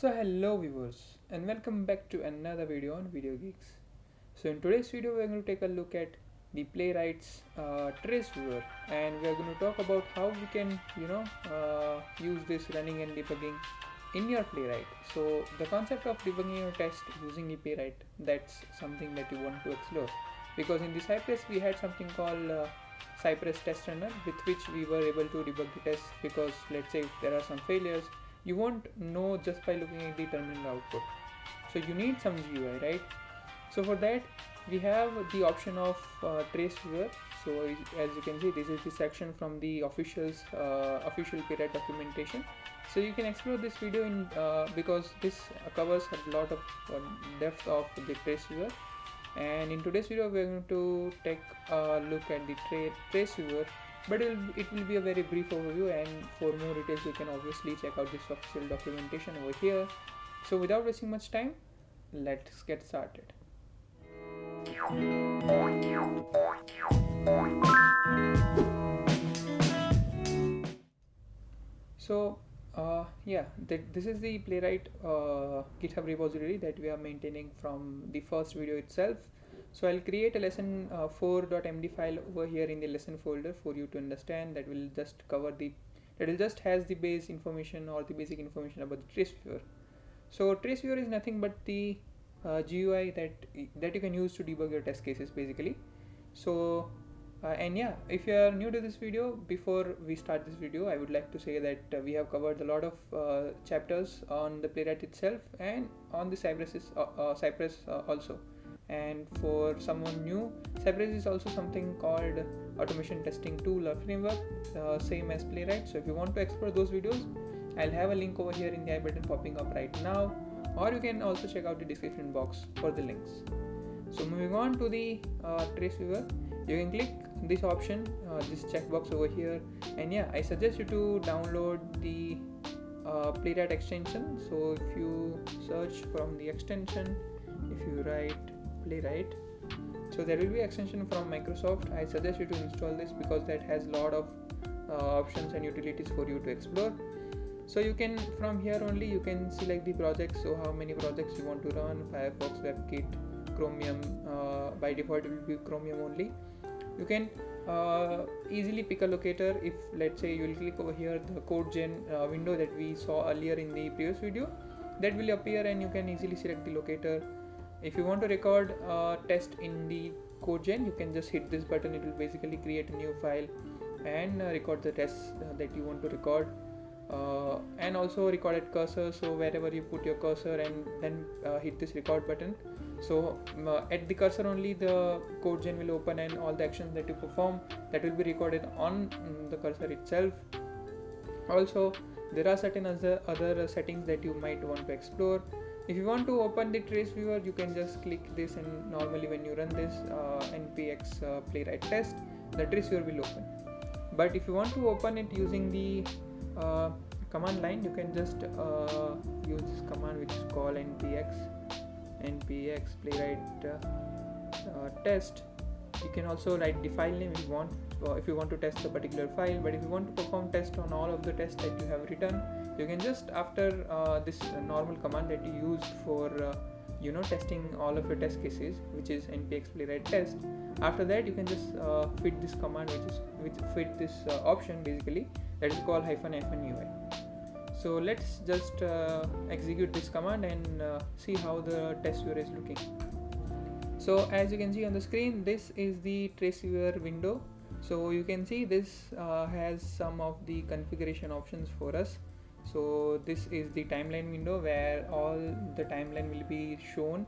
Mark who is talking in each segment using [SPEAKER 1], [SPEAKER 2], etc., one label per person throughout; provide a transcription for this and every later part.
[SPEAKER 1] So hello viewers and welcome back to another video on Video Geeks. So in today's video we're going to take a look at the Playwright's Trace Viewer, and we're going to talk about how we can use this running and debugging in your Playwright. So the concept of debugging your test using the Playwright, that's something that you want to explore, because in the Cypress we had something called Cypress Test Runner, with which we were able to debug the test, because let's say if there are some failures, you won't know just by looking at the terminal output. So you need some GUI, right? So for that we have the option of Trace Viewer. So as you can see, this is the section from the official Playwright documentation. So you can explore this video in because this covers a lot of depth of the Trace Viewer. And in today's video we are going to take a look at the Trace Viewer, but it will be a very brief overview, and for more details you can obviously check out this official documentation over here. So without wasting much time, let's get started. So this is the Playwright GitHub repository that we are maintaining from the first video itself. So I'll create a lesson 4.md file over here in the lesson folder for you to understand. That will just has the base information or the basic information about the Trace Viewer. So Trace Viewer is nothing but the GUI that you can use to debug your test cases basically. So if you are new to this video, before we start this video, I would like to say that we have covered a lot of chapters on the Playwright itself and on the Cypress also. And for someone new, Cypress is also something called automation testing tool or framework, same as Playwright. So if you want to explore those videos, I'll have a link over here in the I button popping up right now, or you can also check out the description box for the links. So moving on to the Trace Viewer, you can click this option, this checkbox over here, and I suggest you to download the Playwright extension. So if you search from the extension, if you write Playwright, so there will be extension from Microsoft. I suggest you to install this because that has a lot of options and utilities for you to explore. So you can, from here only, you can select the projects. So how many projects you want to run: Firefox, WebKit, Chromium. By default it will be Chromium only. You can easily pick a locator. If let's say you will click over here, the code gen window that we saw earlier in the previous video, that will appear, and you can easily select the locator. If you want to record a test in the code gen, you can just hit this button. It will basically create a new file and record the tests that you want to record, and also record at cursor. So wherever you put your cursor and then hit this record button, so at the cursor only the code gen will open, and all the actions that you perform, that will be recorded on the cursor itself. Also there are certain other settings that you might want to explore. If you want to open the Trace Viewer, you can just click this, and normally when you run this npx Playwright test, the Trace Viewer will open. But if you want to open it using the command line, you can just use this command, which is called npx Playwright test. You can also write the file name if you want to test the particular file. But if you want to perform test on all of the tests that you have written, you can just, after this normal command that you used for testing all of your test cases, which is npx Playwright test, after that you can just fit this command, which fit this option basically, that is called -ui. So let's just execute this command and see how the test viewer is looking. So as you can see on the screen, this is the Trace Viewer window. So you can see this has some of the configuration options for us. So this is the timeline window where all the timeline will be shown.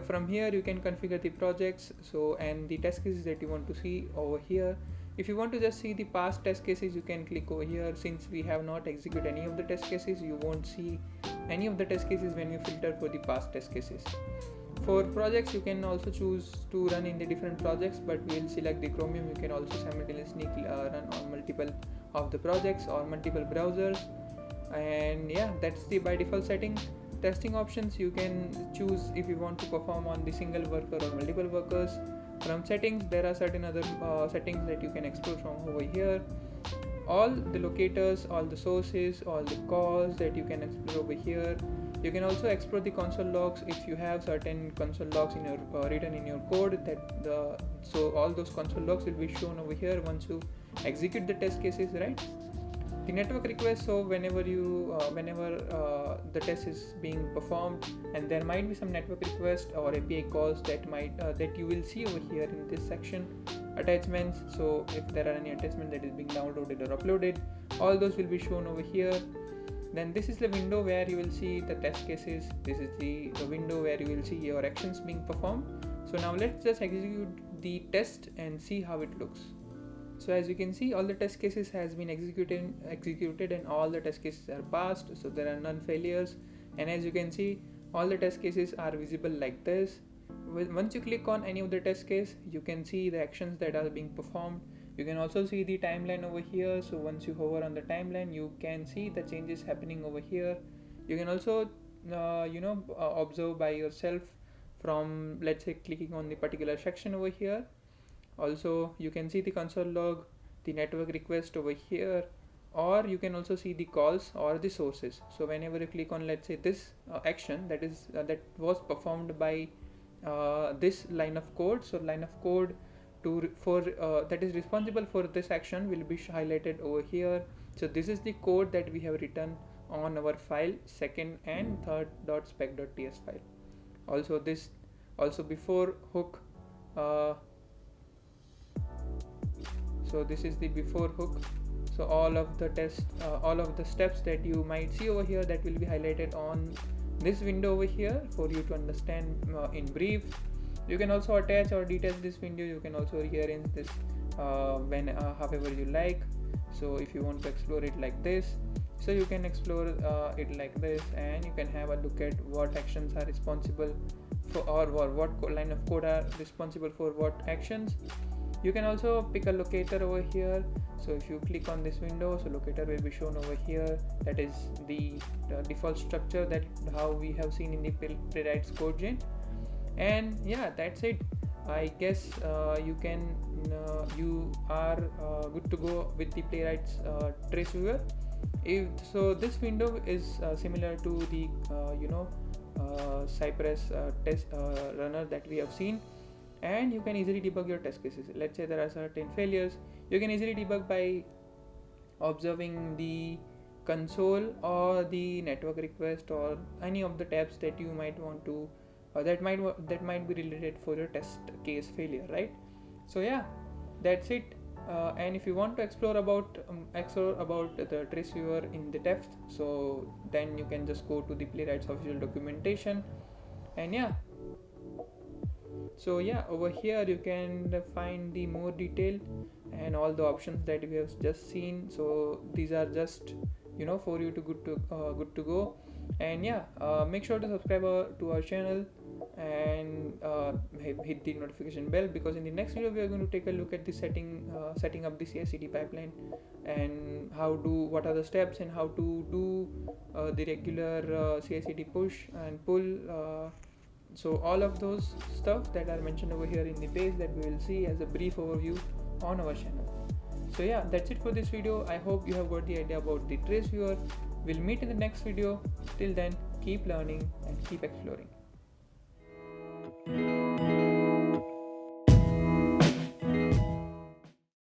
[SPEAKER 1] From here you can configure the projects, so and the test cases that you want to see over here. If you want to just see the past test cases, you can click over here. Since we have not executed any of the test cases, you won't see any of the test cases when you filter for the past test cases. For projects, you can also choose to run in the different projects, but we'll select the Chromium. You can also simultaneously run on multiple of the projects or multiple browsers. And that's the by default setting. Testing options, you can choose if you want to perform on the single worker or multiple workers. From settings, there are certain other settings that you can explore from over here. all the locators, all the sources, all the calls that you can explore over here. You can also explore the console logs if you have certain console logs in your written in your code, so all those console logs will be shown over here once you execute the test cases, right? The network request, so whenever the test is being performed and there might be some network request or API calls that you will see over here in this section. Attachments, so if there are any attachments that is being downloaded or uploaded, all those will be shown over here. Then this is the window where you will see the test cases. This is the window where you will see your actions being performed. So now let's just execute the test and see how it looks. So as you can see, all the test cases has been executed and all the test cases are passed, so there are none failures. And as you can see, all the test cases are visible like this. Once you click on any of the test case, you can see the actions that are being performed. You can also see the timeline over here. So once you hover on the timeline, you can see the changes happening over here. You can also observe by yourself from, let's say, clicking on the particular section over here. Also you can see the console log, the network request over here, or you can also see the calls or the sources. So whenever you click on, let's say, this action that was performed by this line of code, so line of code that is responsible for this action will be highlighted over here. So this is the code that we have written on our file second and third.spec.ts file. Also before hook, so this is the before hook. So all of the steps that you might see over here, that will be highlighted on this window over here for you to understand in brief. You can also attach or detach this window. You can also rearrange this however you like. So if you want to explore it like this, so you can explore it like this, and you can have a look at what actions are responsible for, or what line of code are responsible for what actions. You can also pick a locator over here. So if you click on this window, so locator will be shown over here. That is the default structure that how we have seen in the Playwright's code gen. And yeah, that's it. I guess you are good to go with the Playwright's Trace Viewer. So this window is similar to the Cypress test runner that we have seen, and you can easily debug your test cases. Let's say there are certain failures, you can easily debug by observing the console or the network request or any of the tabs that you might want to that might be related for your test case failure, right? So yeah, that's it. And if you want to explore about the Trace Viewer in the depth, so then you can just go to the Playwright's official documentation. And yeah, so yeah, over here you can find the more detail and all the options that we have just seen. So these are just for you to good to go. And yeah, make sure to subscribe to our channel and hit the notification bell, because in the next video we are going to take a look at the setting up the CI/CD pipeline and what are the steps and how to do the regular CI/CD push and pull. So all of those stuff that are mentioned over here in the page that we will see as a brief overview on our channel. So yeah, that's it for this video. I hope you have got the idea about the Trace Viewer. We'll meet in the next video. Till then, keep learning and keep exploring.